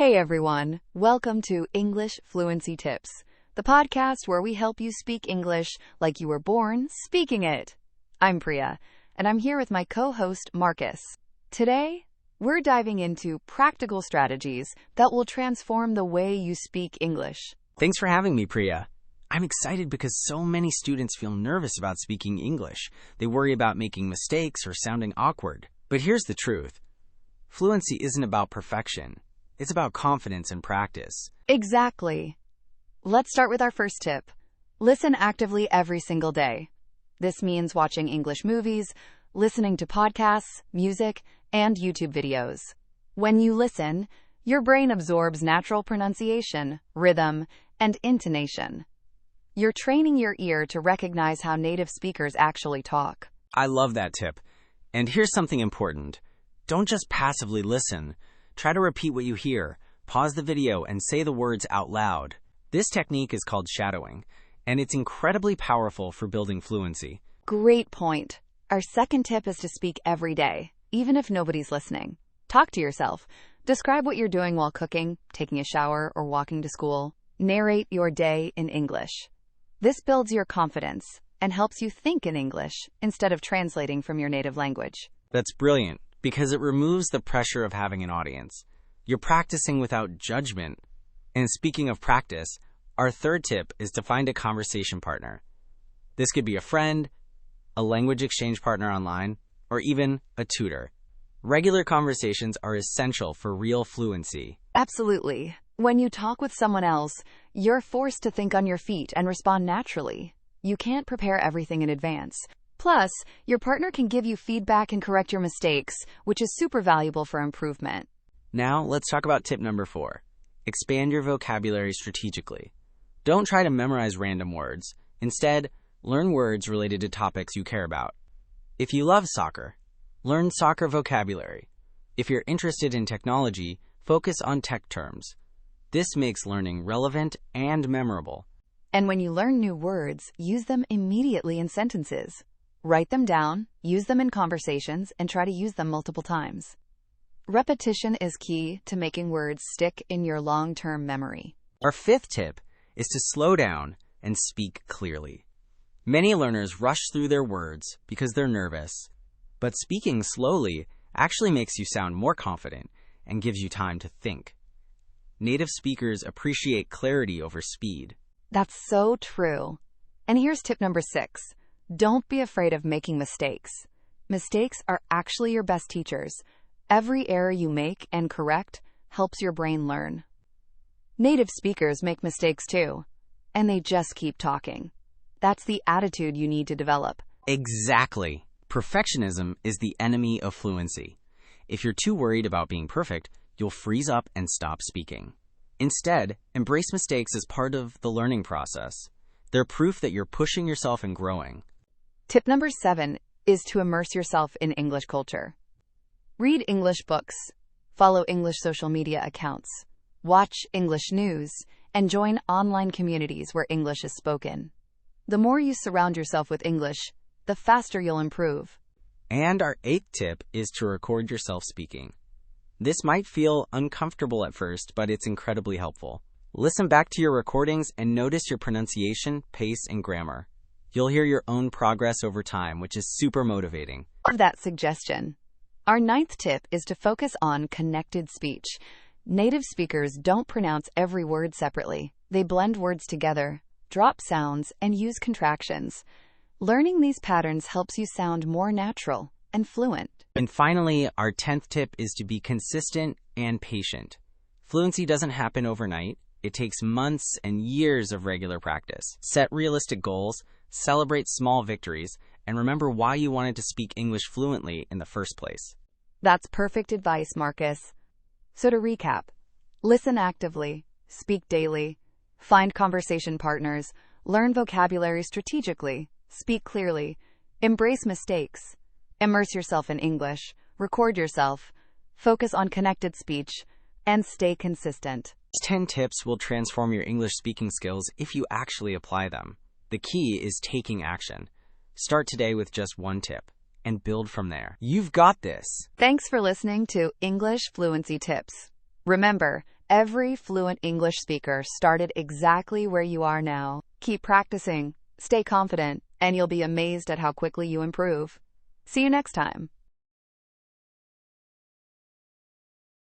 Hey everyone, welcome to English Fluency Tips, the podcast where we help you speak English like you were born speaking it. I'm Priya, and I'm here with my co-host Marcus. Today, we're diving into practical strategies that will transform the way you speak English. Thanks for having me, Priya. I'm excited because so many students feel nervous about speaking English. They worry about making mistakes or sounding awkward. But here's the truth. Fluency isn't about perfection. It's about confidence and practice. Exactly. Let's start with our first tip. Listen actively every single day. This means watching English movies, listening to podcasts, music, and YouTube videos. When you listen, your brain absorbs natural pronunciation, rhythm, and intonation. You're training your ear to recognize how native speakers actually talk. I love that tip. And here's something important. Don't just passively listen. Try to repeat what you hear, pause the video, and say the words out loud. This technique is called shadowing, and it's incredibly powerful for building fluency. Great point. Our second tip is to speak every day, even if nobody's listening. Talk to yourself. Describe what you're doing while cooking, taking a shower, or walking to school. Narrate your day in English. This builds your confidence and helps you think in English instead of translating from your native language. That's brilliant, because it removes the pressure of having an audience. You're practicing without judgment. And speaking of practice, our third tip is to find a conversation partner. This could be a friend, a language exchange partner online, or even a tutor. Regular conversations are essential for real fluency. Absolutely. When you talk with someone else, you're forced to think on your feet and respond naturally. You can't prepare everything in advance. Plus, your partner can give you feedback and correct your mistakes, which is super valuable for improvement. Now, let's talk about tip number 4. Expand your vocabulary strategically. Don't try to memorize random words. Instead, learn words related to topics you care about. If you love soccer, learn soccer vocabulary. If you're interested in technology, focus on tech terms. This makes learning relevant and memorable. And when you learn new words, use them immediately in sentences. Write them down, use them in conversations, and try to use them multiple times. Repetition is key to making words stick in your long-term memory. Our fifth tip is to slow down and speak clearly. Many learners rush through their words because they're nervous, but speaking slowly actually makes you sound more confident and gives you time to think. Native speakers appreciate clarity over speed. That's so true. And here's tip number 6. Don't be afraid of making mistakes. Mistakes are actually your best teachers. Every error you make and correct helps your brain learn. Native speakers make mistakes too, and they just keep talking. That's the attitude you need to develop. Exactly. Perfectionism is the enemy of fluency. If you're too worried about being perfect, you'll freeze up and stop speaking. Instead, embrace mistakes as part of the learning process. They're proof that you're pushing yourself and growing. Tip number 7 is to immerse yourself in English culture. Read English books, follow English social media accounts, watch English news, and join online communities where English is spoken. The more you surround yourself with English, the faster you'll improve. And our 8th tip is to record yourself speaking. This might feel uncomfortable at first, but it's incredibly helpful. Listen back to your recordings and notice your pronunciation, pace, and grammar. You'll hear your own progress over time, which is super motivating. Love that suggestion. Our 9th tip is to focus on connected speech. Native speakers don't pronounce every word separately. They blend words together, drop sounds, and use contractions. Learning these patterns helps you sound more natural and fluent. And finally, our 10th tip is to be consistent and patient. Fluency doesn't happen overnight. It takes months and years of regular practice. Set realistic goals, celebrate small victories, and remember why you wanted to speak English fluently in the first place. That's perfect advice, Marcus. So to recap, listen actively, speak daily, find conversation partners, learn vocabulary strategically, speak clearly, embrace mistakes, immerse yourself in English, record yourself, focus on connected speech, and stay consistent. These 10 tips will transform your English speaking skills if you actually apply them. The key is taking action. Start today with just one tip and build from there. You've got this. Thanks for listening to English Fluency Tips. Remember, Every fluent English speaker started exactly where you are now. Keep practicing, stay confident, and you'll be amazed at how quickly you improve. See you next time.